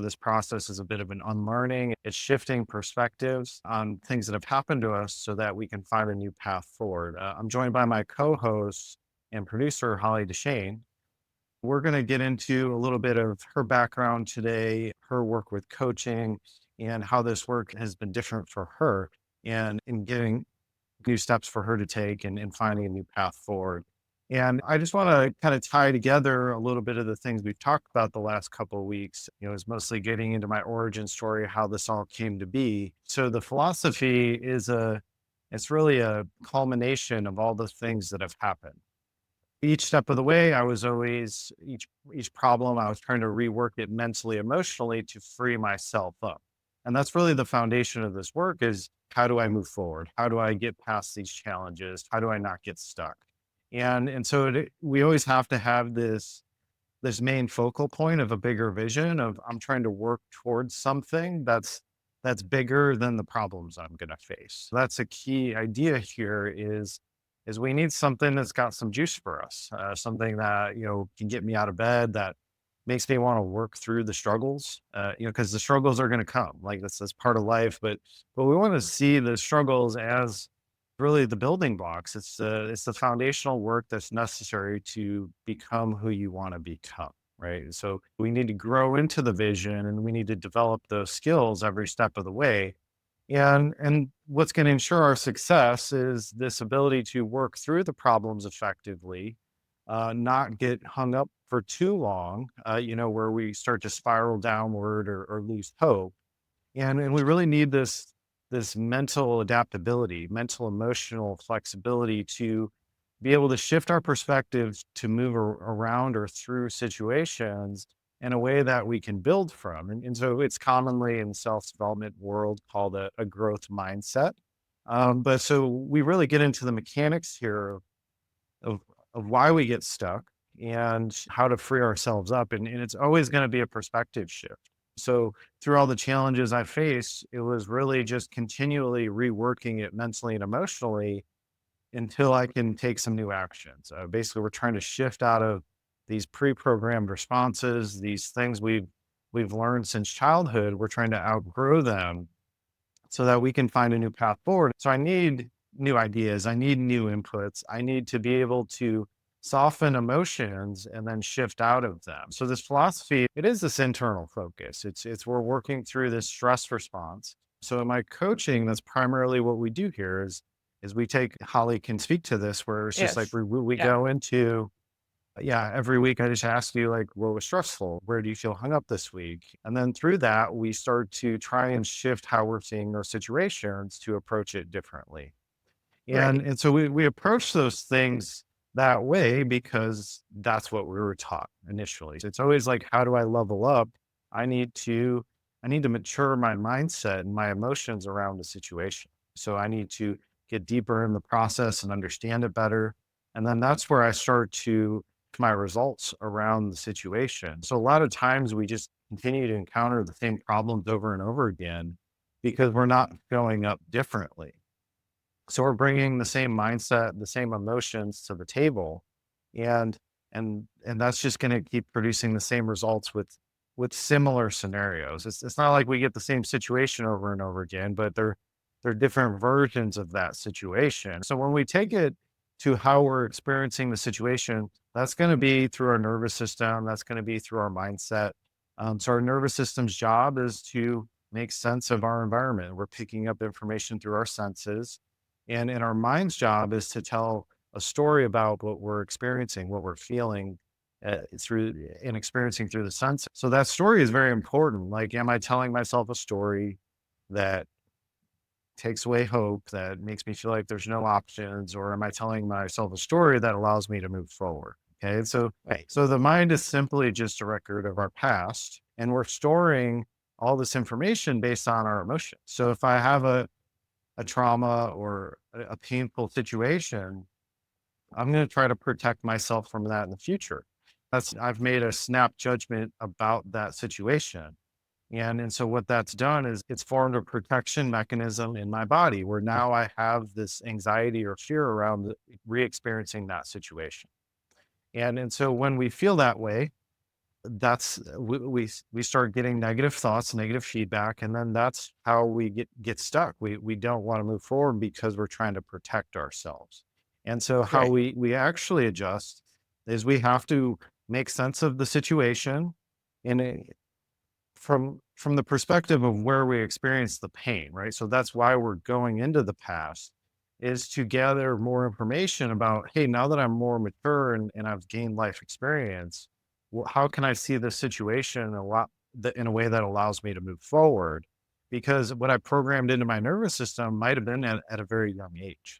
This process is a bit of an unlearning. It's shifting perspectives on things that have happened to us so that we can find a new path forward. I'm joined by my co host and producer, Holly Deschenes. We're going to get into a little bit of her background today, her work with coaching, and how this work has been different for her and in getting new steps for her to take and finding a new path forward. And I just want to kind of tie together a little bit of the things we've talked about the last couple of weeks. Is mostly getting into my origin story, how this all came to be. So the philosophy it's really a culmination of all the things that have happened. Each step of the way, I was always each problem, I was trying to rework it mentally, emotionally to free myself up. And that's really the foundation of this work is how do I move forward? How do I get past these challenges? How do I not get stuck? We always have to have this main focal point of a bigger vision of I'm trying to work towards something that's bigger than the problems I'm going to face. So that's a key idea here is we need something that's got some juice for us, something that can get me out of bed, that makes me want to work through the struggles, because the struggles are going to come. Like that's part of life, but we want to see the struggles as really the building blocks. It's the foundational work that's necessary to become who you want to become. Right. So we need to grow into the vision and we need to develop those skills every step of the way. And what's going to ensure our success is this ability to work through the problems effectively, not get hung up for too long, where we start to spiral downward or lose hope. And we really need this mental adaptability, mental emotional flexibility to be able to shift our perspectives to move around or through situations in a way that we can build from. And so it's commonly in self-development world called a growth mindset. But so we really get into the mechanics here of, of why we get stuck and how to free ourselves up. And it's always going to be a perspective shift. So through all the challenges I faced, it was really just continually reworking it mentally and emotionally until I can take some new actions. Basically, we're trying to shift out of these pre-programmed responses, these things we've learned since childhood. We're trying to outgrow them so that we can find a new path forward. So I need new ideas. I need new inputs. I need to be able to soften emotions and then shift out of them. So this philosophy, it is this internal focus. It's we're working through this stress response. So in my coaching, that's primarily what we do here is we take Holly can speak to this where it's just like Yes. we Yeah. go into yeah, every week I just ask you like what was stressful? Where do you feel hung up this week? And then through that, we start to try and shift how we're seeing those situations to approach it differently. And Right. and so we approach those things that way because that's what we were taught initially. So it's always like, how do I level up? I need to I need to mature my mindset and my emotions around the situation. So I need to get deeper in the process and understand it better. And then that's where I start to my results around the situation. So a lot of times we just continue to encounter the same problems over and over again because we're not showing up differently. So we're bringing the same mindset, the same emotions to the table, and and that's just going to keep producing the same results with similar scenarios. It's not like we get the same situation over and over again, but they're different versions of that situation. So when we take it to how we're experiencing the situation, that's going to be through our nervous system. That's going to be through our mindset. So our nervous system's job is to make sense of our environment. We're picking up information through our senses and our mind's job is to tell a story about what we're experiencing, what we're feeling through and experiencing through the senses. So that story is very important. Like, am I telling myself a story that takes away hope, that makes me feel like there's no options, or am I telling myself a story that allows me to move forward? Okay. So Right. so the mind is simply just a record of our past, and we're storing all this information based on our emotions. So if I have a trauma or a painful situation, I'm going to try to protect myself from that in the future. I've made a snap judgment about that situation. And so what that's done is it's formed a protection mechanism in my body where now I have this anxiety or fear around re-experiencing that situation. And so when we feel that way, we start getting negative thoughts, negative feedback, and then that's how we get stuck. We don't want to move forward because we're trying to protect ourselves. And so how Right. we actually adjust is we have to make sense of the situation in a from the perspective of where we experience the pain, right? So that's why we're going into the past, is to gather more information about, hey, now that I'm more mature and I've gained life experience, well, how can I see this situation in a way that allows me to move forward? Because what I programmed into my nervous system might have been at a very young age.